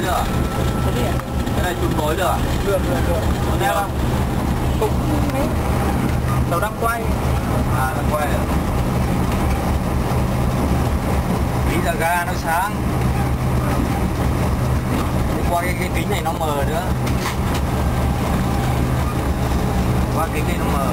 tối được à? Cái gì ạ? Cái này chụp tối được à? Được. Có nét không? Cũng đấy. Tàu đang quay. À, đang quay à? Tí ra ga nó sáng. Đi qua cái kính này nó mờ nữa. Qua kính này nó mờ.